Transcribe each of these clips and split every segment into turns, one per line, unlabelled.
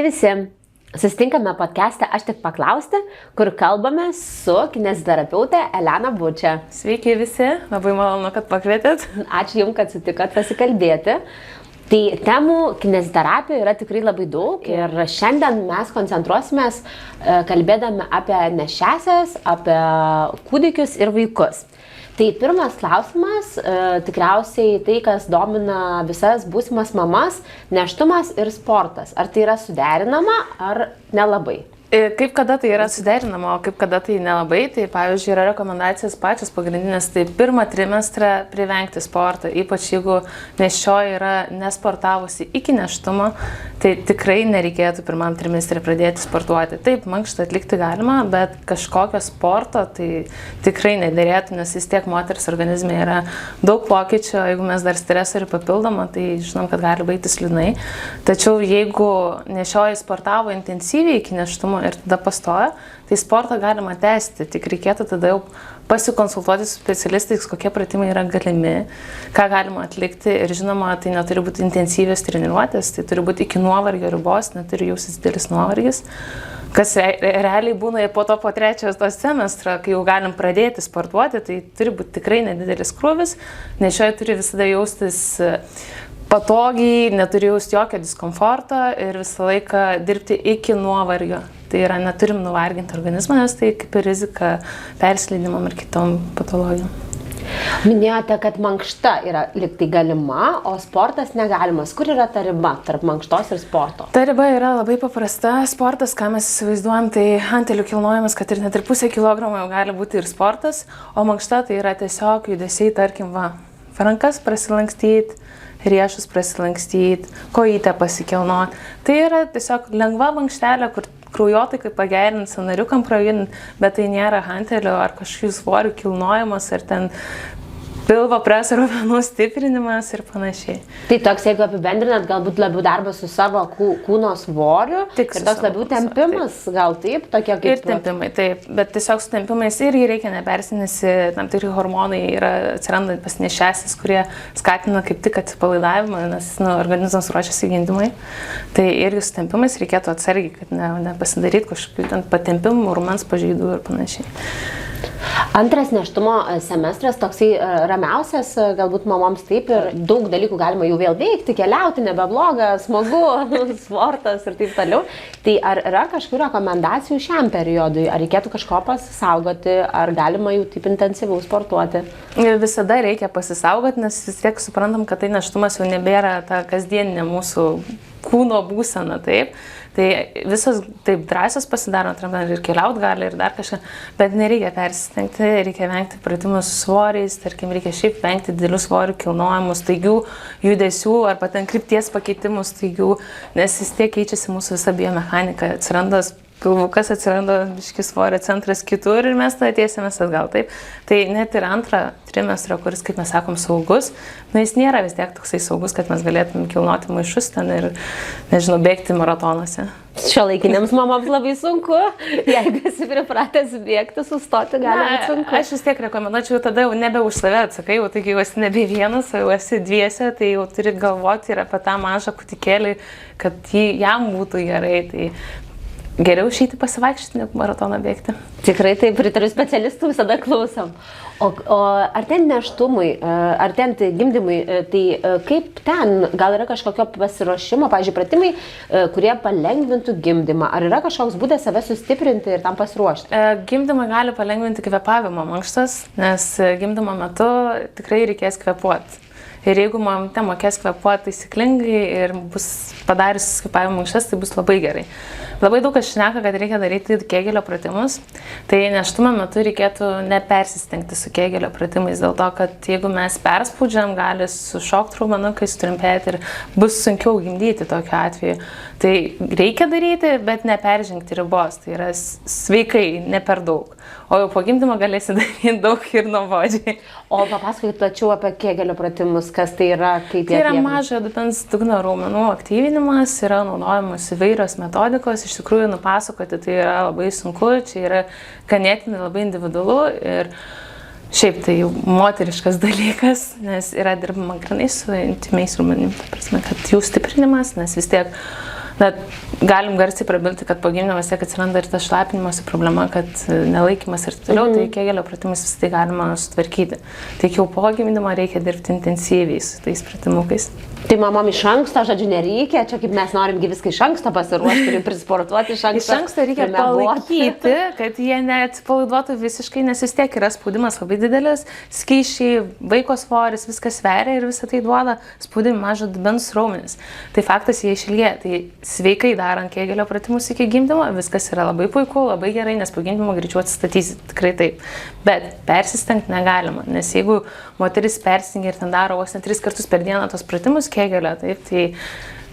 visi! Susitinkame podcast'e Aš tik paklausti, kur kalbame su kineziterapeute Elena Bučia.
Sveiki visi, labai malonu, kad pakvietėt.
Ačiū Jums, kad sutikot pasikalbėti. Tai temų kineziterapijoje yra tikrai labai daug ir šiandien mes koncentruosimės kalbėdami apie nėščiąsias, apie kūdikius ir vaikus. Tai pirmas klausimas, tikriausiai tai, kas domina visas būsimas mamas, nėštumas ir sportas. Ar tai yra suderinama, ar nelabai?
Kaip kada tai yra suderinama, o kaip kada tai nelabai, tai pavyzdžiui yra rekomendacijos pačios pagrindinės, tai pirmą trimestrą privengti sportą, ypač jeigu nėščioji yra nesportavusi iki nėštumo, tai tikrai nereikėtų pirmam trimestrė pradėti sportuoti. Taip, mankštą atlikti galima, bet kažkokio sporto tai tikrai nederėtų, nes vis tiek moters organizme yra daug pokyčių, jeigu mes dar stresorių papildomą, tai žinom, kad gali baigtis liūdnai. Tačiau jeigu nėščioji sportavo intensyviai iki nėštumo ir tada pastojo, tai sportą galima tęsti, tik reikėtų tada jau pasikonsultuoti su specialistais, kokie pratimai yra galimi, ką galima atlikti ir žinoma, tai neturi būti intensyvios treniruotės, tai turi būti iki nuovargio ribos, neturi jausis didelis nuovargis, kas realiai būna po trečiojo semestro, kai jau galim pradėti sportuoti, tai turi būti tikrai nedidelis krūvis, nėščioji turi visada jaustis patogiai, neturi jausti jokio diskomforto ir visą laiką dirbti iki nuovargio. Tai yra, neturim nuvarginti organizmą, nes tai kaip ir rizika persileidimam ir kitom patologijom.
Minėjote, kad mankšta yra liktai galima, o sportas negalimas. Kur yra ta riba tarp mankštos ir sporto?
Ta riba yra labai paprasta. Sportas, ką mes įsivaizduojam, tai antelių kilnojimas, kad ir net ir pusę kilogramo jau gali būti ir sportas, o mankšta tai yra tiesiog judesiai, tarkim, rankas prasilankstyti, riešus prasilankstyti, kojytę pasikelnoti. Tai yra tiesiog lengva mankštelė, kur kraujotaikai pagerinti, sąnariukam pravindinti, bet tai nėra hantelio ar kažkokių svorių kilnojimas, ar ten pilvo preso raumenų stiprinimas ir panašiai.
Tai toks, jeigu apibendrinat, galbūt labiau darbas su savo kūno svoriu ir toks labiau tempimas, gal taip, tokie kaip...
Ir tempimai, taip, bet tiesiog su tempimais irgi reikia nepersinėsi, tam tikri hormonai yra atsirandant pas nėščiąsias, kurie skatina kaip tik atsipalaidavimą, nes organizmas ruošiasi gimdymui. Tai irgi su tempimais reikėtų atsargiai, kad nepasidaryti kažkokių ten patempimų, raumens pažeidų ir panašiai.
Antras nėštumo semestras toksai ramiausias, galbūt mamoms taip ir daug dalykų galima jau vėl veikti, keliauti, nebebloga, smagu, sportas ir taip toliau. Tai ar yra kažkokių rekomendacijų šiam periodui? Ar reikėtų kažko pasisaugoti, ar galima jau taip intensyviau sportuoti?
Visada reikia pasisaugoti, nes vis tiek suprantam, kad tai nėštumas jau nebėra ta kasdieninė mūsų kūno būsena, taip. Tai visos taip drąsios pasidaro, ir keliaut gali ir dar kažką, bet nereikia persistengti, reikia vengti pratimų su svoriais, tarkim, reikia šiaip vengti didelių svorių kilnojimų, staigių judesių arba ten krypties pakeitimų staigių, nes vis tiek keičiasi mūsų visa biomechanika, atsiranda pilvukas, atsiranda biškis svorio centras kitur ir mes tada tiesiamės atgal, taip. Tai net ir antrą trimestrą, kuris, kaip mes sakom, saugus, jis nėra vis tiek toksai saugus, kad mes galėtume kilnoti maišus ten ir, nežinau, bėgti maratonuose.
Šiuolaikinėms mamoms labai sunku, jeigu esi pripratęs bėgti, sustoti gali būti sunku.
Aš vis tiek rekomenduočiau tada jau nebe už save atsakai, jau taigi jau esi nebe vienas, jau esi dviese, tai jau turi galvoti ir apie tą mažą kūdikėlį, kad jam būtų gerai. Tai geriau išeiti pasivaikščioti, negu maratoną bėgti.
Tikrai taip, pritariu specialistų, visada klausom. O artėjant nėštumui, artėjant gimdymui, tai kaip ten, gal yra kažkokio pasiruošimo, pavyzdžiui, pratimai, kurie palengvintų gimdymą? Ar yra kažkoks būdas save sustiprinti ir tam pasiruošti?
Gimdymą gali palengvinti kvėpavimo mankštas, nes gimdymo metu tikrai reikės kvėpuoti. Ir jeigu mamytė mokės kvėpuoti taisyklingai ir bus padarius kvėpavimo mankštas, tai bus labai gerai. Labai daug kas šneka, kad reikia daryti Kegelio pratimus, tai nėštumo metu reikėtų nepersistengti su Kegelio pratimais, dėl to, kad jeigu mes perspaudžiam, gali sušokti raumenukai, sutrumpėti ir bus sunkiau gimdyti tokiu atveju. Tai reikia daryti, bet neperžengti ribos, tai yra sveikai, ne per daug. O jau po gimdymo galėsi daryti daug ir nuobodžiai.
O papasakokit plačiau apie Kegelio pratimus, kas tai yra, kaip jie
yra mažojo dubens dugno raumenų aktyvinimas, yra naudojamos įvairios metodikos, iš tikrųjų nupasakoti tai yra labai sunku, čia yra ganėtinai labai individualu ir šiaip tai jau moteriškas dalykas, nes yra dirbama granai su intimiais raumenimis, ta prasme, kad jų stiprinimas, nes vis tiek Bet galim garsiai prabilti, kad po gimdymo vis tiek atsiranda ir ta šlapinimosi problema, kad nelaikymas ir taip toliau, tai Kegelio pratimus vis tai galima sutvarkyti. Tai jau po gimdymo reikia dirbti intensyviai su tais pratimukais.
Tai mamom iš anksto, žodžiu, nereikia, čia kaip mes norim viską iš anksto pasiruošti, turim prisportuoti iš anksto.
Iš anksto reikia palaikyti, kad jie neatsipalaiduotų visiškai, nes vis tiek yra spaudimas labai didelis, skysčiai, vaiko svoris, viskas sveria ir visą tai duoda spaudimą mažo dubens raumenis. Tai faktas jie išilgėja, tai sveikai darant Kegelio pratimus iki gimdymo, viskas yra labai puiku, labai gerai, nes po gimdymo greičiau atsistatysi, tikrai taip. Bet persistengti negalima, nes jeigu moteris persistengia ir ten daro vos ne 3 kartus per dieną tos pratimus Kegelio, taip, tai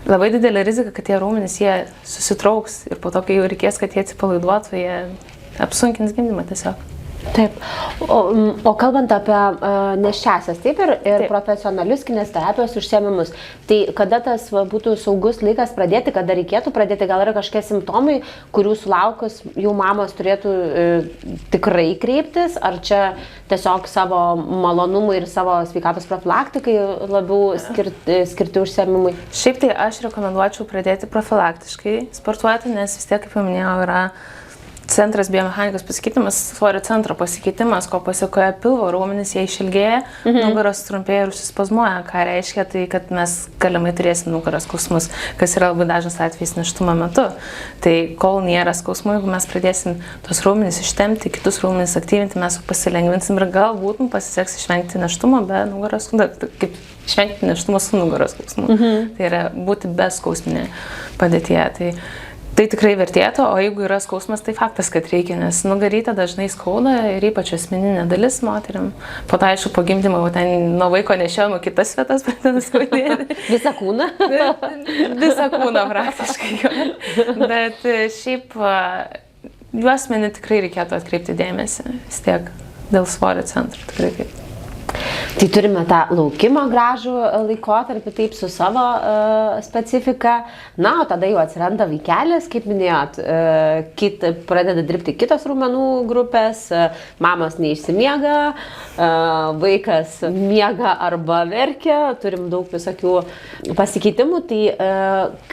labai didelė rizika, kad tie raumenys jie susitrauks ir po to, kai jau reikės, kad jie atsipalaiduotų, jie apsunkins gimdymą tiesiog.
Taip. O kalbant apie nėščiąsias, taip ir taip. Profesionalius kineziterapijos užsiėmimus, tai kada tas būtų saugus laikas pradėti, kada reikėtų pradėti, gal yra kažkokie simptomai, kurių sulaukus jau mamos turėtų tikrai kreiptis, ar čia tiesiog savo malonumui ir savo sveikatos profilaktikai labiau skirti užsiėmimui?
Šiaip tai aš rekomenduočiau pradėti profilaktiškai sportuoti, nes vis tiek, kaip jau minėjau, yra centras biomechanikos pasikeitimas, svorio centro pasikeitimas, ko pasiekoja pilvo raumenys, jie išilgėja, nugaros trumpėja ir užsispazmuoja, ką reiškia tai, kad mes galimai turėsim nugaros skausmus, kas yra labai dažnas atvejis nėštumo metu. Tai kol nėra skausmų, jeigu mes pradėsim tos raumenys ištempti, kitus raumenys aktyvinti, mes pasilengvinsim ir galbūt mums pasiseks išvengti nėštumo be nugaros, kaip išvengti nėštumo su nugaros skausmu. Tai yra būti be skausminė padėtyje. Tai tikrai vertėtų, o jeigu yra skausmas, tai faktas, kad reikia, nes nugarytę dažnai skauda ir ypač asmeninė dalis moterim. Po to, aišku, po gimdymo ten nuo vaiko nešiojimo kitas vietas pradeda skaudėti.
Visą kūną?
Visą kūną praktiškai. Bet šiaip juosmenį tikrai reikėtų atkreipti dėmesį, vis tiek dėl svorio centro tikrai kaip.
Tai turime tą laukimo gražų laikotarpį, taip, su savo specifika. Na, o tada jau atsiranda vaikelis, kaip minėjot, pradeda dirbti kitos raumenų grupės, mamos neišsimiega, vaikas miega arba verkia, turim daug visokių pasikeitimų. Tai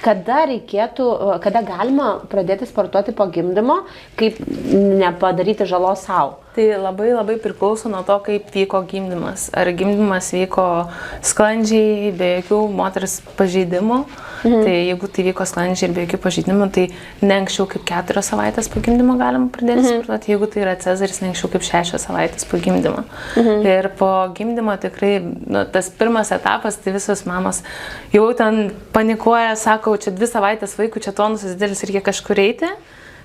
kada galima pradėti sportuoti po gimdymo, kaip nepadaryti žalos sau?
Tai labai priklauso nuo to, kaip vyko gimdymas. Ar gimdymas vyko sklandžiai, be jokių moters pažeidimų. Tai jeigu tai vyko sklandžiai ir be jokių pažeidimų, tai ne anksčiau kaip 4 savaitės po gimdymo galima pradėti sportuoti. Jeigu tai yra cezaris, ne anksčiau kaip 6 savaitės po gimdymo. Ir po gimdymo tikrai, tas pirmas etapas, tai visos mamos jau ten panikuoja, sako, čia 2 savaitės vaikų, čia tonusas didelis, reikia kažkur eiti.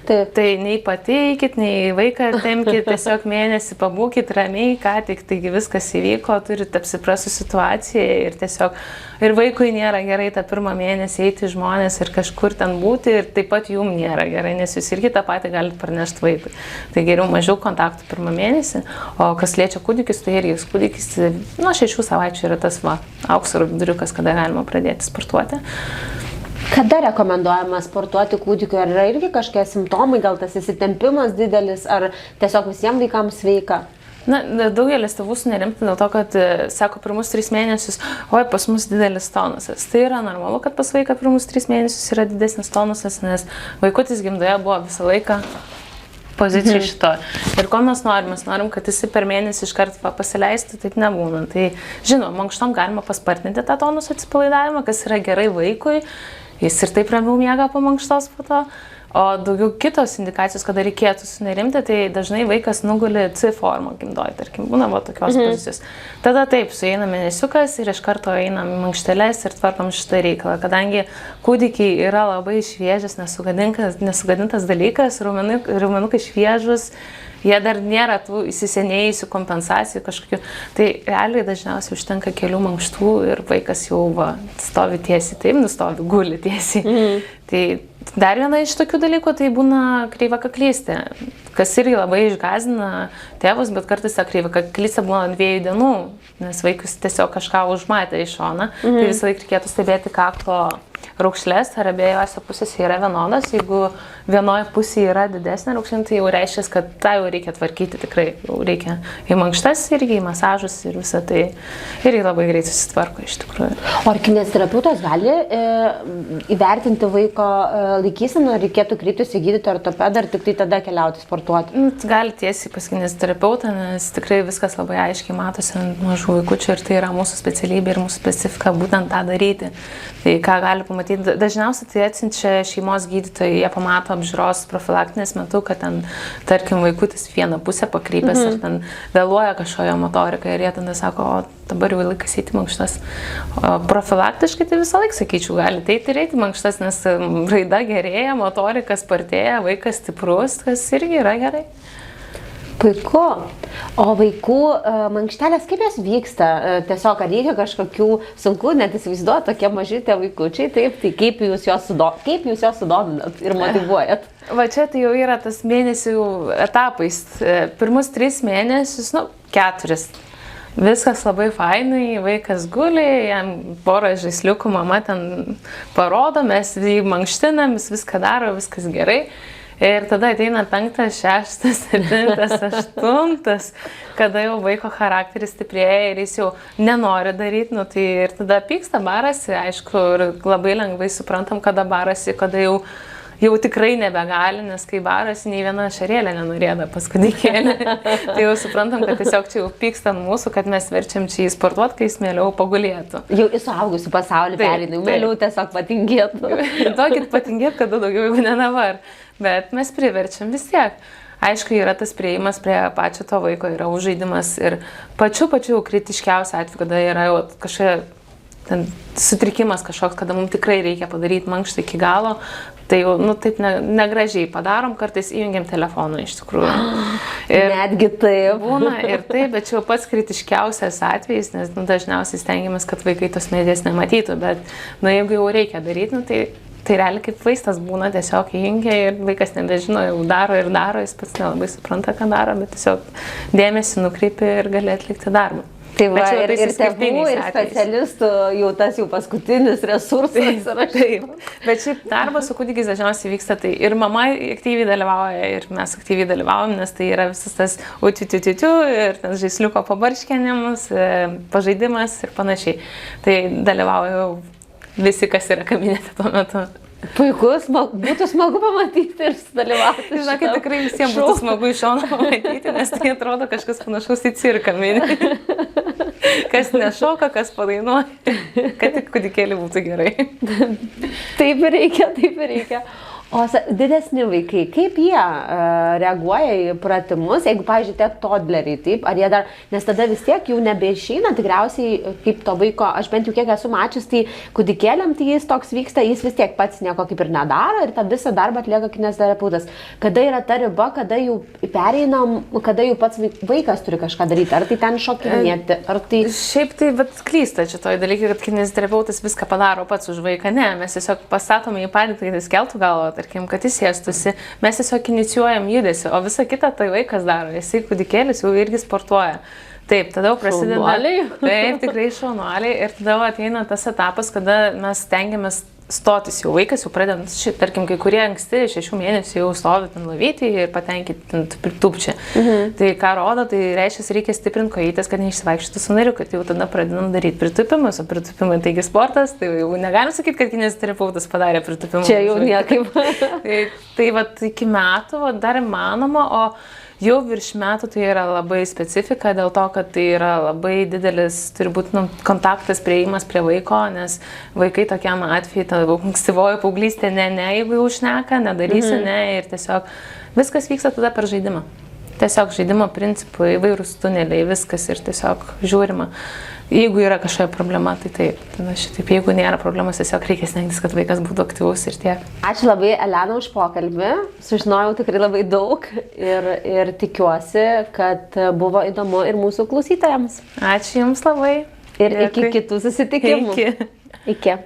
Taip.
Tai nei pati eikit, nei vaiką temkit, tiesiog mėnesį pabūkit ramiai, ką tik, taigi viskas įvyko, turit apsiprasų situaciją ir tiesiog ir vaikui nėra gerai tą 1 mėnesį eiti žmonės ir kažkur ten būti ir taip pat jum nėra gerai, nes jūs irgi tą patį galite parnešti vaikui. Tai geriau mažiau kontaktų 1 mėnesį, o kas liečia kūdikius, tai irgi kūdikis nuo 6 savaičių yra tas aukso viduriukas, kada galima pradėti sportuoti.
Kada rekomenduojama sportuoti kūdikiu? Ar yra irgi kažkokie simptomai, gal tas įsitempimas didelis, ar tiesiog visiems vaikams sveika?
Na, daugelis tėvų sunerimti dėl to, kad sako, pirmus 3 mėnesius, oi, pas mus didelis tonusas. Tai yra normalu, kad pas vaiką pirmus 3 mėnesius yra didesnis tonusas, nes vaikutis gimdoje buvo visą laiką pozicijai šito. Ir ko mes norim? Mes norim, kad jis per mėnesį iš karto pasileistų, taip nebūna. Tai, žinoma, mankštom galima paspartinti tą tonusų atsipalaidavimą, kas yra gerai vaikui. Jis ir taip ramiau miega po mankštos po to. O daugiau kitos indikacijos, kada reikėtų sunerimti, tai dažnai vaikas nuguli C formą gimdoj, tarkim, būna tokios pozicijos. Tada taip, sueina mėnesiukas ir iš karto einam į mankšteles ir tvarkom šitą reikalą. Kadangi kūdikiai yra labai šviežias, nesugadintas dalykas, raumenukai šviežus, jie dar nėra tų įsisenėjusių kompensacijų kažkokių. Tai realiai dažniausiai užtenka kelių mankštų ir vaikas jau stovi tiesiai, taip nustovi, guli tiesiai. Tai dar viena iš tokių dalykų, tai būna kreiva kaklystė, kas irgi labai išgąsdina tėvus, bet kartais ta kreiva kaklystė būna 2 dienų, nes vaikus tiesiog kažką užmatė iš šoną. Tai visą laiką reikėtų stebėti kaklo raukšlės, ar abiejose pusėse yra vienodas. Jeigu vienoje pusėje yra didesnė raukšlė, tai jau reiškia, kad tą jau reikia tvarkyti tikrai. Jau reikia į mankštas irgi, į masažus ir visą tai irgi labai greit susitvarko iš tikrųjų.
O ar kineziterapeutas gali įvertinti vaiko laikyseną, ar reikėtų kryptis į gydytoją ortopedą, ar tik tai tada keliauti sportuoti?
Gali tiesiai pas kineziterapeutą, nes tikrai viskas labai aiškiai matosi ant mažų vaikučių ir tai yra mūsų specialybė ir mūsų specifika būtent tą daryti. Tai ką gali pamatyti, dažniausiai tai atsiunčia šeimos gydytojai, jie pamato apžiūros profilaktinės metu, kad ten, tarkim, vaikutis vieną pusę pakrypęs ar ten vėluoja kažkojo motorika ir jie tada sako, o dabar jau laikas eiti mankštas. O profilaktiškai tai visą laiką sakyčiau, gali eiti ir eiti mankštas, nes raida gerėja, motorika spartėja, vaikas stiprus, kas irgi yra gerai.
Puiku. O vaikų mankštelės, kaip jos vyksta? Tiesiog, ar reikia kažkokių, sunku net įsivaizduoti, tokie maži tie vaikučiai, taip, tai kaip jūs jos sudominat ir motyvuojat?
Va čia tai jau yra tas mėnesių etapais. Pirmus 3 mėnesius, 4. Viskas labai fainai, vaikas guli, jam porą žaisliukų mama ten parodo, mes jį mankštinam, jis viską daro, viskas gerai. Ir tada ateina 5, 6, 7, 8, kada jau vaiko charakteris stiprėja ir jis jau nenori daryti, tai ir tada pyksta, barasi, aišku, ir labai lengvai suprantam, kada barasi, kada jau tikrai nebegali, nes kai barasi, nei viena šarėlė nenorėda pas kūdikėlį. Tai jau suprantam, kad tiesiog čia jau pyksta ant mūsų, kad mes verčiam čia į sportuot, kai jis mieliau pagulėtų.
Jau į suaugusių pasaulį pereina, mieliau tiesiog patingėtų.
Tokit patingėt, kada daugiau, jeigu ne dabar. Bet mes priverčiam vis tiek. Aišku, yra tas prieimas prie pačio to vaiko, yra užžaidimas ir pačiu kritiškiausia atveju, kada yra jau kažkokia sutrikimas kažkoks, kada mums tikrai reikia padaryti mankštą iki galo, tai jau, taip negražiai padarom, kartais įjungiam telefoną iš tikrųjų. Ir
netgi taip.
Būna ir taip, bet čia jau pats kritiškiausias atvejis, nes dažniausiai stengiamės, kad vaikai tos medijas nematytų, bet jeigu jau reikia daryti, tai realiai kaip vaistas būna, tiesiog įjungia ir vaikas nebežino, jau daro, jis pats nelabai supranta, ką daro, bet tiesiog dėmesį nukreipi ir gali atlikti darbą.
Tai va, ir tėvų, ir specialistų jau tas jau paskutinis resursas.
Taip. Bet šiaip darbas su kūdikiais dažniausiai vyksta, tai ir mama aktyviai dalyvauja, ir mes aktyviai dalyvaujam, nes tai yra visas tas utiutiutiutiu ir tas žaisliuko pabarškinimas, pažaidimas ir panašiai. Tai dalyvauja jau visi, kas yra kabinete tuo metu.
Puikus, būtų smagu pamatyti ir sudalyvauti.
Žinokit, tikrai visiems būtų smagu iš šono pamatyti, nes tai atrodo kažkas panašaus į cirką mini. Kas nešoka, kas padainuoja, kad tik kūdikėlį būtų gerai.
Taip ir reikia. O didesni vaikai, kaip jie reaguoja į pratimus, jeigu, pavyzdžiui, tie toddleriai, taip, ar jie dar, nes tada vis tiek jau nebeišeina, tikriausiai kaip to vaiko, aš bent jau kiek esu mačius, tai kūdikėliam tai jis toks vyksta, jis vis tiek pats nieko kaip ir nedaro ir tą visą darbą atlieka kineziterapeutas. Kada yra ta riba, kada jau pereinam, kada jau pats vaikas turi kažką daryti, ar tai ten šokinėti, ar tai...
Šiaip tai klysta čia toj dalykai, kad kineziterapeutas viską padaro pats už vaiką, ne, mes tiesiog pastatome į padėtį, kad jis keltų galvą, tarkim, kad jis sėstųsi, mes tiesiog inicijuojam judesį, o visą kitą tai vaikas daro, jisai kūdikėlis jau irgi sportuoja. Taip, tada jau prasideda...
Šaunuoliai?
Taip, tikrai šaunuoliai ir tada ateina tas etapas, kada mes stengiamės stotis jau vaikas, jau pradedant, tarkim, kai kurie anksti 6 mėnesių jau stovi ten lovytį ir patenkinti ten tupčia. Tai ką rodo, tai reiškia, reikia stiprinti kojytės, kad neišsivaikščiotų sąnarių, kad jau tada pradedam daryti pritupimus, o pritupimai taigi sportas, tai jau negalim sakyti, kad kineziterapeutas padarė pritupimus.
Čia jau niekaip.
Tai iki metų dar įmanoma, o jau virš metų tai yra labai specifika dėl to, kad tai yra labai didelis, turi būti kontaktas, prieimas prie vaiko, nes vaikai tokiam atveju, ankstyvoji paauglystė, jeigu jau šneka, nedarysi, ir tiesiog viskas vyksta tada per žaidimą. Tiesiog žaidimo principų, įvairūs tuneliai, viskas ir tiesiog žiūrima. Jeigu yra kažkokia problema, tai taip. Tada šitaip, jeigu nėra problemos, tiesiog reikia stengtis, kad vaikas būtų aktyvus ir tiek.
Ačiū labai, Elena, už pokalbį. Sužinojau tikrai labai daug ir tikiuosi, kad buvo įdomu ir mūsų klausytojams.
Ačiū Jums labai.
Ir iki kitų susitikimų.
Iki.
Iki.